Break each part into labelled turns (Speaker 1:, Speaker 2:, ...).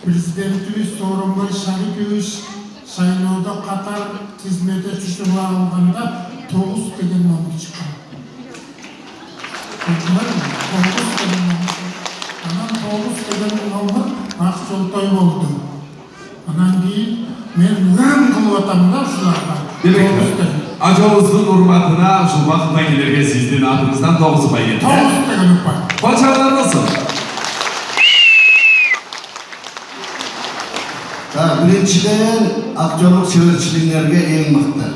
Speaker 1: Президентimiz Сооронбай Шарипович шайлоодо катар кызмете түшүп алганда 9 деген ном чыккан. Анан 9 деген ному Ак Жолтой болду. Анан кийин мен үрөн кылып атам да ушуларга.
Speaker 2: Ажоңуздун урматына ушул бакыттай келерге сиздин атыңыздан 9 упай кетти.
Speaker 1: 9 деген упай.
Speaker 2: Кочалар болсун.
Speaker 3: Биринчиден актерлук чеберчилигиңерге эң мыкты.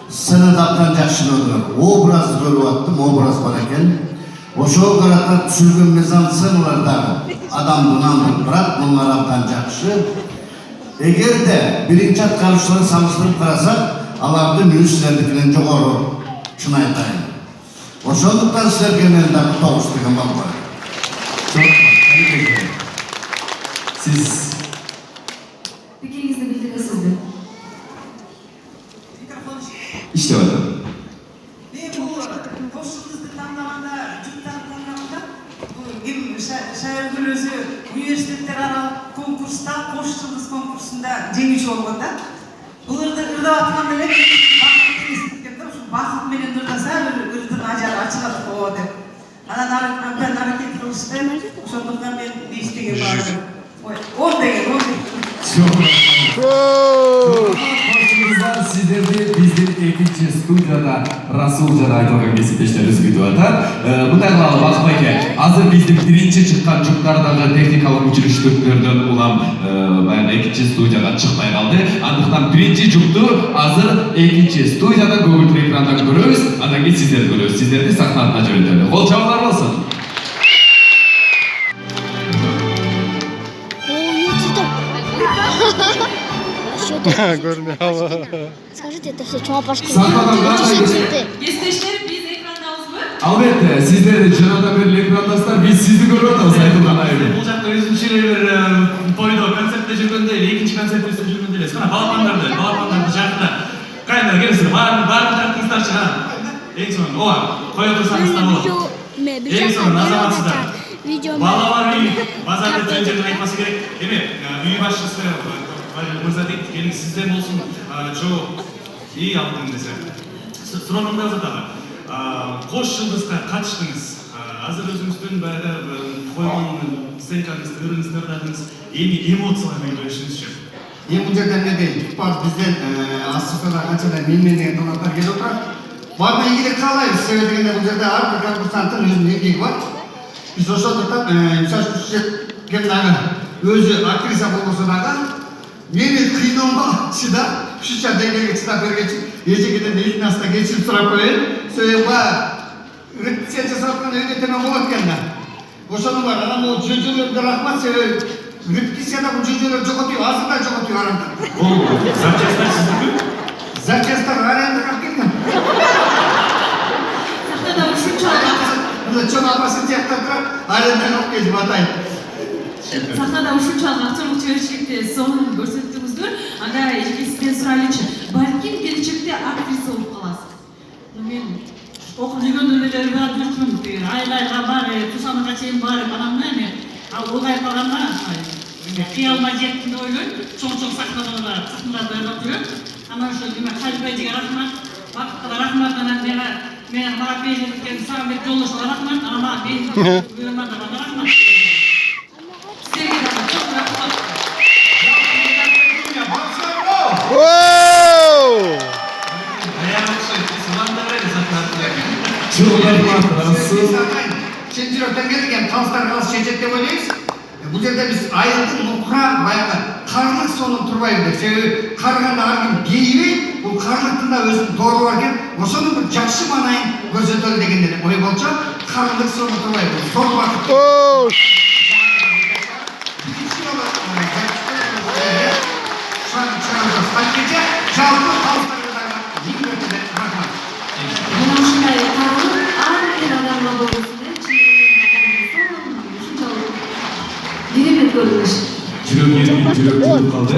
Speaker 3: Сценадактан жакшы көрдүм. Образ көрүп аттым, образ бар экен. Ошол карата түзүлгөн мизансценаларда адамдын бирок муңар абдан жакшы. Эгерде биринчи аткаруучуларды салыштырып карасак, алардын үнү силердикинен жогору, чын айтайын. Ошондуктан силерге мен дагы 9 деген бал бар.
Speaker 2: Сиз
Speaker 4: Пикиңизди билдиресизби?
Speaker 2: иштеп атам.
Speaker 5: Мен бул кошчулукты тандаганда, жуктарды тандаганда, бул шаярдын өзү университеттер аралык конкурста, кошчулук конкурсунда жеңүүчү болгон да. Бул ырдап атканда эле бакыт эситкем да, ушу бакыт менен ырдаса ырдын ажары ачылат го деп. Анан абдан аракет кылышты. Ошондуктан мен иштеген бардым. Ой, 10 деген.
Speaker 2: Сиздерди биздин экинчи студияда Расул жана айтылган кесиптештерибиз күтүп атат. Мындай кылалы Бакыт байке, азыр биздин биринчи чыккан жуктардагы техникалык училищелерден улам баягы экинчи студияга чыкпай калды. Андыктан биринчи жукту азыр экинчи студияда көгүлдүр экрандан көрөбүз, андан кийин сиздерди көрөбүз. Сиздерди сахнада жөнөтөлү. Кол чабуулар болсун.
Speaker 6: Скажите, это все чего пошли?
Speaker 4: Кесиптештер, биз экрандабызбы?
Speaker 2: Албетте, сиздер жанагыдан бери экрандасыздар, биз сизди көрүп атабыз айтылган айыбы.
Speaker 7: Бул жакта өзүнчө бир тойдо, концертте жүргөндө, экинчи концертибизде жүргөндө элес. Мына балапандарды жакында. Кайда келесиз? Баарын тартыңыздарчы, ха? Эң сонун, ооба, кое турсаңыз да болот. Эң сонун азаматсыздар. Балалар үй, базарда жөн-жөнүн айтпасы керек. Эми, үй башчысы мырза дейт, келиңиз сизден болсун, жоо ий алдым десе. Суроонумда дагы. Кош жылдызга катыштыңыз. Азыр өзүңүздүн баягы койгон сценкаңызды, ырыңызды ырдадыңыз. Эми эмоциялар бөлүшүңүзчү.
Speaker 3: Бул жерде эмне дейт? Бизден Астана канчадан мен деген конокторлор келип отурат. Баары ийгилик каалайбыз. Себеби дегенде бул жерде ар бир конкурсанттын өзүнүн эмгеги бар. Биз ошондуктан мисалы үчүн дагы өзү актриса болбосо дагы мени кыйноого чыдап, ушунча деңгээлге чыдап бергенчи, эжегиден элдин астына кечирип сурап коеюн. Себеби репетиция жасап атканда өтө темен болот экен да. Ошону бар. Анан бул жөжөлөргө рахмат, себеби репетицияда бул жөжөлөр жоготуп, азыр да жоготуп арамда.
Speaker 7: Запчасттар сиздики?
Speaker 3: Запчасттар арендаға алып келдім.
Speaker 4: Сахнада ушунча
Speaker 3: Чоң апасы тияктап турат, арендаға алып келдим атайын.
Speaker 4: Сахнада ушунчалык актерлук чеберчиликти сонун көрсөттүңүздөр. Анда эки сизден сурайлычы, балким келечекте актриса болуп каласыз.
Speaker 8: Мен окуп жүргөндө эле бар жүрчүмүн. Айлайга бар, тусанага чейин барып, анан эми улгайып калганда кыялма жеттим деп ойлойм. Чоң-чоң сахналарда ойноп жүрөм. Анан ошо Калыбайдыга рахмат, Бакытка рахмат, анан мен мага берилген Сагынбек Жолдошуга рахмат, анан мага берилген рахмат. Сизге да чоң рахмат.
Speaker 3: Чын жүрөктөн келген талстар калыс чечет деп ойлойбуз. Бул жерде биз айылдын нукура баягы карлык сонун турбайбыз деп. Себеби карыганда ар ким кейбей, бул карлыктын да өзүнүн тору бар экен. Ошонун бир жакшы маанайын көрсөтөлү дегенден ой болчу. Карлык сонун турбайбыз. Тор бакыт. Жалпы талстарга эң өтө рахмат.
Speaker 4: Мына ушундай карлык ар бир адамга болсун. Керемет көрүнүш.
Speaker 2: Жүрөк жүрүп калды.